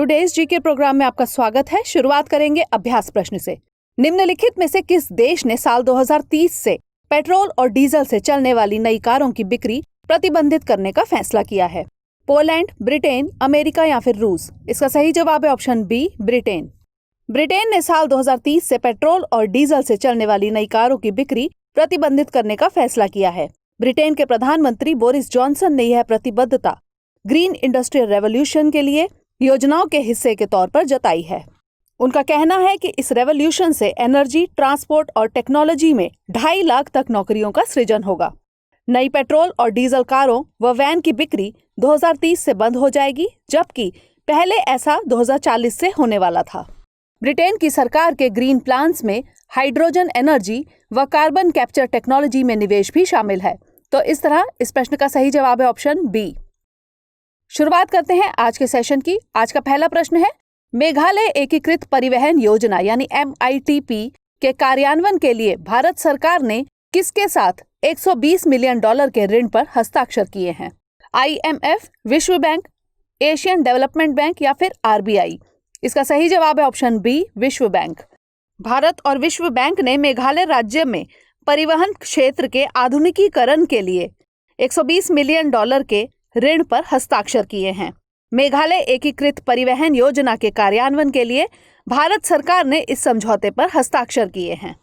Today's GK programme में आपका स्वागत है। शुरुआत करेंगे अभ्यास प्रश्न से। निम्नलिखित में से किस देश ने साल 2030 से पेट्रोल और डीजल से चलने वाली नई कारों की बिक्री प्रतिबंधित करने का फैसला किया है? पोलैंड, ब्रिटेन, अमेरिका या फिर रूस? इसका सही जवाब है ऑप्शन बी, ब्रिटेन। ब्रिटेन ने साल 2030 से पेट्रोल और डीजल से चलने वाली नई कारों की बिक्री प्रतिबंधित करने का फैसला किया है। ब्रिटेन के प्रधानमंत्री बोरिस जॉनसन ने यह प्रतिबद्धता ग्रीन इंडस्ट्रियल रेवोल्यूशन के लिए योजनाओं के हिस्से के तौर पर जताई है। उनका कहना है कि इस रेवोल्यूशन से एनर्जी, ट्रांसपोर्ट और टेक्नोलॉजी में 2.5 लाख तक नौकरियों का सृजन होगा। नई पेट्रोल और डीजल कारों व वैन की बिक्री 2030 से बंद हो जाएगी, जबकि पहले ऐसा 2040 से होने वाला था। ब्रिटेन की सरकार के ग्रीन प्लान्स में हाइड्रोजन एनर्जी व कार्बन कैप्चर टेक्नोलॉजी में निवेश भी शामिल है। तो इस तरह इस प्रश्न का सही जवाब है ऑप्शन बी। शुरुआत करते हैं आज के सेशन की। आज का पहला प्रश्न है, मेघालय एकीकृत परिवहन योजना यानी MITP के कार्यान्वयन के लिए भारत सरकार ने किसके साथ $120 मिलियन के ऋण पर हस्ताक्षर किए हैं? IMF, विश्व बैंक, एशियन डेवलपमेंट बैंक या फिर RBI? इसका सही जवाब है ऑप्शन बी, विश्व बैंक। भारत और विश्व बैंक ने मेघालय राज्य में परिवहन क्षेत्र के आधुनिकीकरण के लिए $120 मिलियन के ऋण पर हस्ताक्षर किए हैं। मेघालय एकीकृत परिवहन योजना के कार्यान्वयन के लिए भारत सरकार ने इस समझौते पर हस्ताक्षर किए हैं।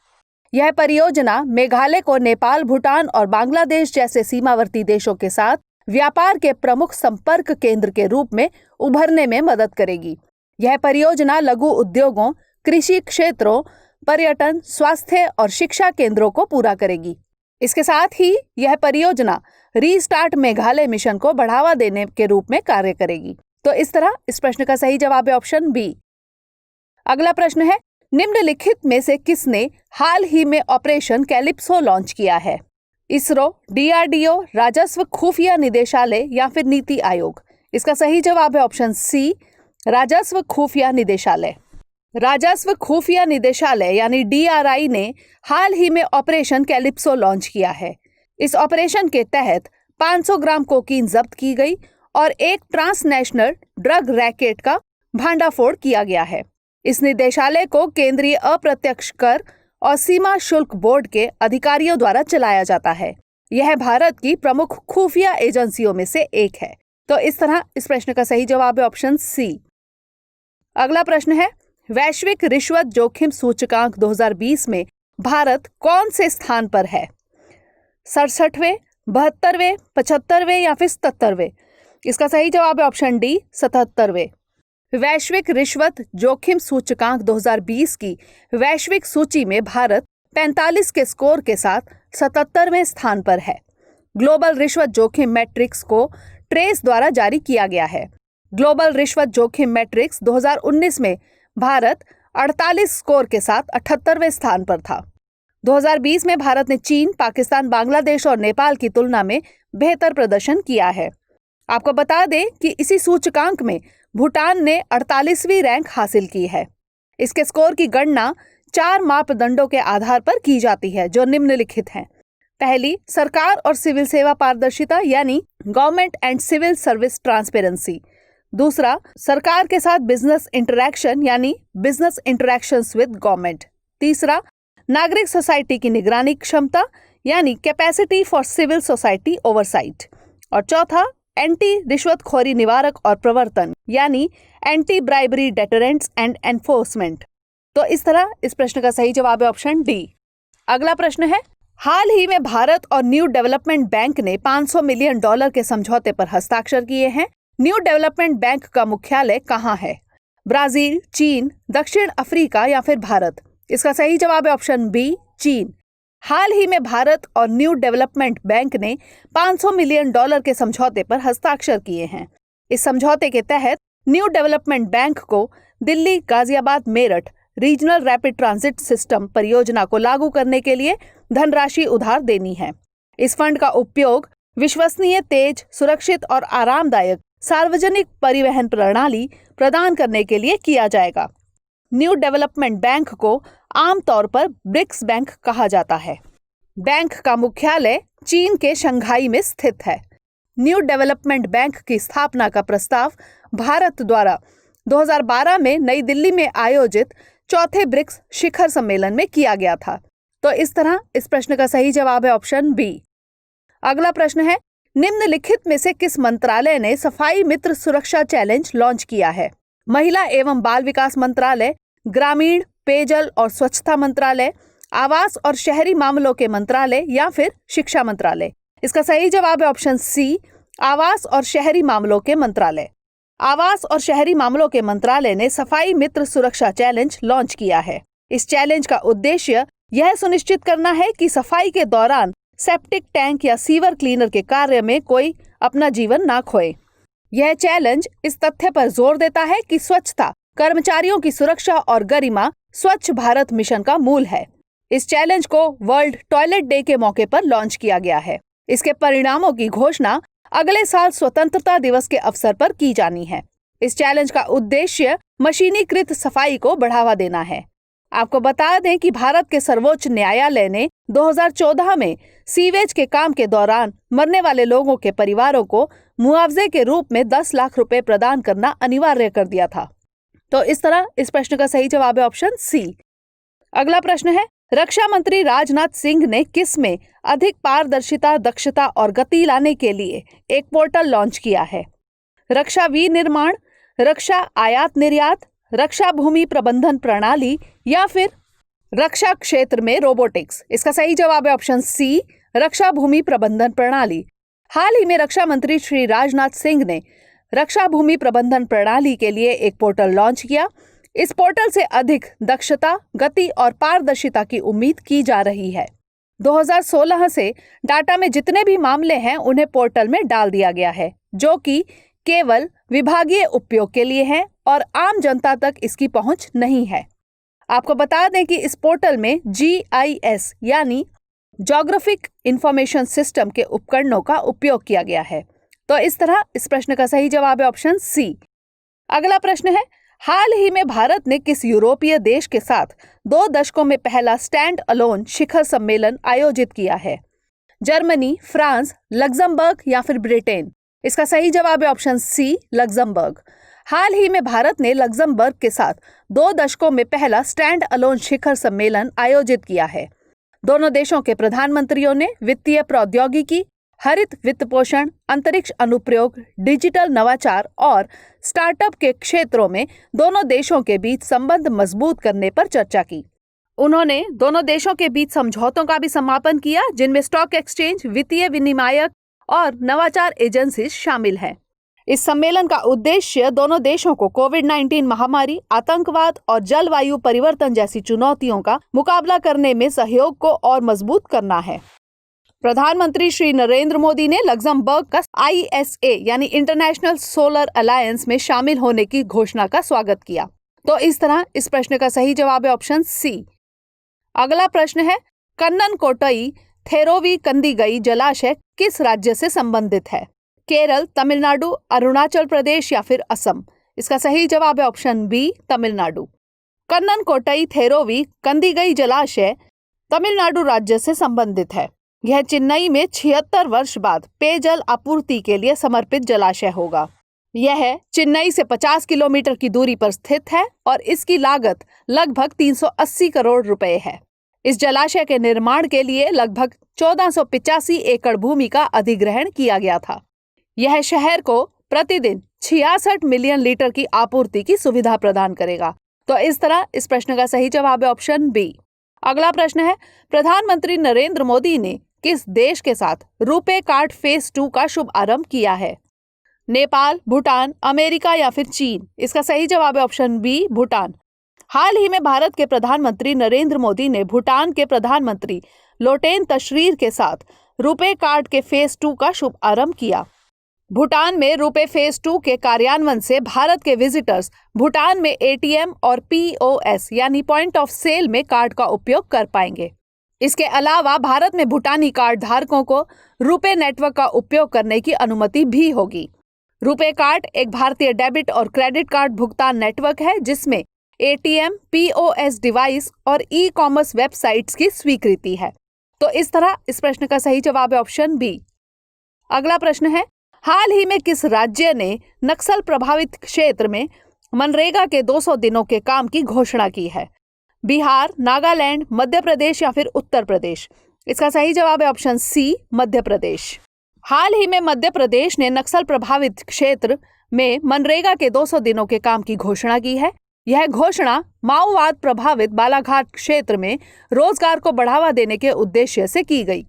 यह परियोजना मेघालय को नेपाल, भूटान और बांग्लादेश जैसे सीमावर्ती देशों के साथ व्यापार के प्रमुख संपर्क केंद्र के रूप में उभरने में मदद करेगी। यह परियोजना लघु उद्योगों, कृषि क्षेत्रों, पर्यटन, स्वास्थ्य और शिक्षा केंद्रों को पूरा करेगी। इसके साथ ही यह परियोजना रीस्टार्ट मेघालय मिशन को बढ़ावा देने के रूप में कार्य करेगी। तो इस तरह इस प्रश्न का सही जवाब है ऑप्शन बी। अगला प्रश्न है, निम्नलिखित में से किसने हाल ही में ऑपरेशन कैलिप्सो लॉन्च किया है? इसरो, DRDO, राजस्व खुफिया निदेशालय या फिर नीति आयोग? इसका सही जवाब है ऑप्शन सी, राजस्व खुफिया निदेशालय। राजस्व खुफिया निदेशालय यानी DRI ने हाल ही में ऑपरेशन कैलिप्सो लॉन्च किया है। इस ऑपरेशन के तहत 500 ग्राम कोकीन जब्त की गई और एक ट्रांसनेशनल ड्रग रैकेट का भांडाफोड़ किया गया है। इस निदेशालय को केंद्रीय अप्रत्यक्ष कर और सीमा शुल्क बोर्ड के अधिकारियों द्वारा चलाया जाता है। यह भारत की प्रमुख खुफिया एजेंसियों में से एक है। तो इस तरह इस प्रश्न का सही जवाब है ऑप्शन सी। अगला प्रश्न है, वैश्विक रिश्वत जोखिम सूचकांक 2020 में भारत कौन से स्थान पर है? 67वें, 72वें, 75वें या फिर 77वें? इसका सही जवाब है ऑप्शन डी, 77वें। वैश्विक रिश्वत जोखिम सूचकांक 2020 की वैश्विक सूची में भारत 45 के स्कोर के साथ 77वें स्थान पर है। ग्लोबल रिश्वत जोखिम मैट्रिक्स को ट्रेस द्वारा जारी किया गया है। ग्लोबल रिश्वत जोखिम मैट्रिक्स 2019 में भारत 48 स्कोर के साथ 78वें स्थान पर था। 2020 में भारत ने चीन, पाकिस्तान, बांग्लादेश और नेपाल की तुलना में बेहतर प्रदर्शन किया है। आपको बता दें कि इसी सूचकांक में भूटान ने 48वीं रैंक हासिल की है। इसके स्कोर की गणना 4 मापदंडों के आधार पर की जाती है, जो निम्नलिखित हैं। पहली, सरकार और सिविल सेवा पारदर्शिता यानी government and civil service transparency. दूसरा, सरकार के साथ बिजनेस इंटरैक्शन यानी बिजनेस इंटरैक्शंस विद गवर्नमेंट। तीसरा, नागरिक सोसाइटी की निगरानी क्षमता यानी capacity for civil society oversight. और चौथा, एंटी रिश्वतखोरी निवारक और प्रवर्तन यानी anti bribery deterrents and enforcement. तो इस तरह इस प्रश्न का सही जवाब है ऑप्शन डी। अगला प्रश्न है, हाल ही में भारत और न्यू डेवलपमेंट बैंक ने $500 मिलियन के समझौते पर हस्ताक्षर किए हैं। न्यू डेवलपमेंट बैंक का मुख्यालय कहाँ है? ब्राजील, चीन, दक्षिण अफ्रीका या फिर भारत? इसका सही जवाब है ऑप्शन बी, चीन। हाल ही में भारत और न्यू डेवलपमेंट बैंक ने $500 मिलियन के समझौते पर हस्ताक्षर किए हैं। इस समझौते के तहत न्यू डेवलपमेंट बैंक को Delhi, Ghaziabad, Meerut regional rapid transit system परियोजना को लागू करने के लिए धनराशि उधार देनी है। इस फंड का उपयोग विश्वसनीय, तेज, सुरक्षित और आरामदायक सार्वजनिक परिवहन प्रणाली प्रदान करने के लिए किया जाएगा। न्यू डेवलपमेंट बैंक को आमतौर पर ब्रिक्स बैंक कहा जाता है। बैंक का मुख्यालय चीन के शंघाई में स्थित है। न्यू डेवलपमेंट बैंक की स्थापना का प्रस्ताव भारत द्वारा 2012 में नई दिल्ली में आयोजित चौथे ब्रिक्स शिखर सम्मेलन में किया गया था। तो इस तरह इस प्रश्न का सही जवाब है ऑप्शन बी। अगला प्रश्न है, निम्नलिखित में से किस मंत्रालय ने सफाई मित्र सुरक्षा चैलेंज लॉन्च किया है? महिला एवं बाल विकास मंत्रालय, ग्रामीण पेयजल और स्वच्छता मंत्रालय, आवास और शहरी मामलों के मंत्रालय या फिर शिक्षा मंत्रालय? इसका सही जवाब है ऑप्शन सी, आवास और शहरी मामलों के मंत्रालय। आवास और शहरी मामलों के मंत्रालय ने सफाई मित्र सुरक्षा चैलेंज लॉन्च किया है। इस चैलेंज का उद्देश्य यह सुनिश्चित करना है कि सफाई के दौरान सेप्टिक टैंक या सीवर क्लीनर के कार्य में कोई अपना जीवन ना खोए। यह चैलेंज इस तथ्य पर जोर देता है कि स्वच्छता, कर्मचारियों की सुरक्षा और गरिमा स्वच्छ भारत मिशन का मूल है। इस चैलेंज को वर्ल्ड टॉयलेट डे के मौके पर लॉन्च किया गया है। इसके परिणामों की घोषणा अगले साल स्वतंत्रता दिवस के अवसर पर की जानी है। इस चैलेंज का उद्देश्य मशीनीकृत सफाई को बढ़ावा देना है। आपको बता दें कि भारत के सर्वोच्च न्यायालय ने 2014 में सीवेज के काम के दौरान मरने वाले लोगों के परिवारों को मुआवजे के रूप में 10 लाख रुपए प्रदान करना अनिवार्य कर दिया था। तो इस तरह इस प्रश्न का सही जवाब है ऑप्शन सी। अगला प्रश्न है, रक्षा मंत्री राजनाथ सिंह ने किस में अधिक पारदर्शिता, दक्षता और गति लाने के लिए एक पोर्टल लॉन्च किया है? रक्षा विनिर्माण, रक्षा आयात निर्यात, रक्षा भूमि प्रबंधन प्रणाली या फिर रक्षा क्षेत्र में रोबोटिक्स? इसका सही जवाब है ऑप्शन सी, रक्षा भूमि प्रबंधन प्रणाली। हाल ही में रक्षा मंत्री श्री राजनाथ सिंह ने रक्षा भूमि प्रबंधन प्रणाली के लिए एक पोर्टल लॉन्च किया। इस पोर्टल से अधिक दक्षता, गति और पारदर्शिता की उम्मीद की जा रही है। 2016 से डाटा में जितने भी मामले हैं उन्हें पोर्टल में डाल दिया गया है, जो कि केवल विभागीय उपयोग के लिए है और आम जनता तक इसकी पहुंच नहीं है। आपको बता दें कि इस पोर्टल में GIS यानी ज्योग्राफिक इंफॉर्मेशन सिस्टम के उपकरणों का उपयोग किया गया है। तो इस तरह इस प्रश्न का सही जवाब है ऑप्शन सी। अगला प्रश्न है, हाल ही में भारत ने किस यूरोपीय देश के साथ 2 दशकों में पहला स्टैंड अलोन शिखर सम्मेलन आयोजित किया है? जर्मनी, फ्रांस, लग्जमबर्ग या फिर ब्रिटेन? इसका सही जवाब है ऑप्शन सी, लग्जमबर्ग। हाल ही में भारत ने लग्जमबर्ग के साथ 2 दशकों में पहला स्टैंड अलोन शिखर सम्मेलन आयोजित किया है। दोनों देशों के प्रधानमंत्रियों ने वित्तीय प्रौद्योगिकी, हरित वित्त पोषण, अंतरिक्ष अनुप्रयोग, डिजिटल नवाचार और स्टार्टअप के क्षेत्रों में दोनों देशों के बीच संबंध मजबूत करने पर चर्चा की। उन्होंने दोनों देशों के बीच समझौतों का भी समापन किया, जिनमें स्टॉक एक्सचेंज, वित्तीय विनियामक और नवाचार एजेंसी शामिल हैं। इस सम्मेलन का उद्देश्य दोनों देशों को कोविड-19 महामारी, आतंकवाद और जलवायु परिवर्तन जैसी चुनौतियों का मुकाबला करने में सहयोग को और मजबूत करना है। प्रधानमंत्री श्री नरेंद्र मोदी ने लग्जमबर्ग का ISA यानी इंटरनेशनल सोलर अलायंस में शामिल होने की घोषणा का स्वागत किया। तो इस तरह इस प्रश्न का सही जवाब है ऑप्शन सी। अगला प्रश्न है, कन्ननकोट्टई थेरोवी कंदिगई जलाशय किस राज्य से संबंधित है? केरल, तमिलनाडु, अरुणाचल प्रदेश या फिर असम? इसका सही जवाब है ऑप्शन बी, तमिलनाडु। कन्ननकोट्टई थेरोवी कंदिगई जलाशय तमिलनाडु राज्य से संबंधित है। यह चेन्नई में 76 वर्ष बाद पेयजल आपूर्ति के लिए समर्पित जलाशय होगा। यह चेन्नई से 50 किलोमीटर की दूरी पर स्थित है और इसकी लागत लगभग 380 करोड़ रुपए है। इस जलाशय के निर्माण के लिए लगभग 1485 एकड़ भूमि का अधिग्रहण किया गया था। यह शहर को प्रतिदिन 66 मिलियन लीटर की आपूर्ति की सुविधा प्रदान करेगा। तो इस तरह इस प्रश्न का सही जवाब है ऑप्शन बी। अगला प्रश्न है, प्रधानमंत्री नरेंद्र मोदी ने किस देश के साथ रुपे कार्ड फेज 2 का शुभारंभ किया है? नेपाल, भूटान, अमेरिका या फिर चीन? इसका सही जवाब है ऑप्शन बी, भूटान। हाल ही में भारत के प्रधानमंत्री नरेंद्र मोदी ने भूटान के प्रधानमंत्री लोटेन तशरीर के साथ रुपे कार्ड के फेज 2 का शुभारंभ किया। भूटान में रुपे फेज 2 के कार्यान्वयन से भारत के विजिटर्स भूटान में ATM और POS यानी पॉइंट ऑफ सेल में कार्ड का उपयोग कर पाएंगे। इसके अलावा भारत में भूटानी कार्ड धारकों को रुपे नेटवर्क का उपयोग करने की अनुमति भी होगी। रुपे कार्ड एक भारतीय डेबिट और क्रेडिट कार्ड भुगतान नेटवर्क है, जिसमें ATM, POS डिवाइस और ई-कॉमर्स वेबसाइट्स की स्वीकृति है। तो इस तरह इस प्रश्न का सही जवाब है ऑप्शन बी। अगला प्रश्न है, हाल ही में किस राज्य ने नक्सल प्रभावित क्षेत्र में मनरेगा के 200 दिनों के काम की घोषणा की है? बिहार, नागालैंड, मध्य प्रदेश या फिर उत्तर प्रदेश? इसका सही जवाब है ऑप्शन सी, मध्य प्रदेश। हाल ही में मध्य प्रदेश ने नक्सल प्रभावित क्षेत्र में मनरेगा के 200 दिनों के काम की घोषणा की है। यह घोषणा माओवाद प्रभावित बालाघाट क्षेत्र में रोजगार को बढ़ावा देने के उद्देश्य से की गई।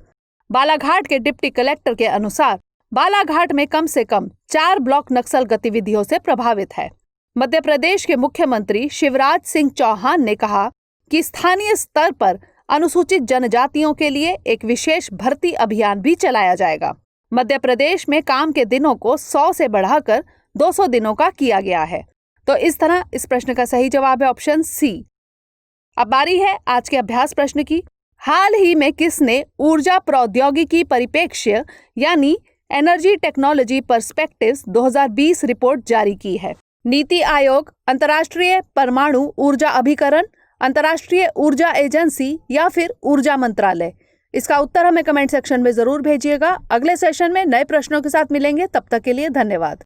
बालाघाट के डिप्टी कलेक्टर के अनुसार बालाघाट में कम से कम 4 ब्लॉक नक्सल गतिविधियों से प्रभावित है। मध्य प्रदेश के मुख्यमंत्री शिवराज सिंह चौहान ने कहा कि स्थानीय स्तर पर अनुसूचित जनजातियों के लिए एक विशेष भर्ती अभियान भी चलाया जाएगा। मध्य प्रदेश में काम के दिनों को 100 से बढ़ाकर 200 दिनों का किया गया है। तो इस तरह इस प्रश्न का सही जवाब है ऑप्शन सी। अब बारी है आज के अभ्यास प्रश्न की। हाल ही में किसने ऊर्जा प्रौद्योगिकी परिप्रेक्ष्य यानी एनर्जी टेक्नोलॉजी पर्सपेक्टिव्स 2020 रिपोर्ट जारी की है? नीति आयोग, अंतर्राष्ट्रीय परमाणु ऊर्जा अभिकरण, अंतर्राष्ट्रीय ऊर्जा एजेंसी या फिर ऊर्जा मंत्रालय? इसका उत्तर हमें कमेंट सेक्शन में जरूर भेजिएगा। अगले सेशन में नए प्रश्नों के साथ मिलेंगे, तब तक के लिए धन्यवाद।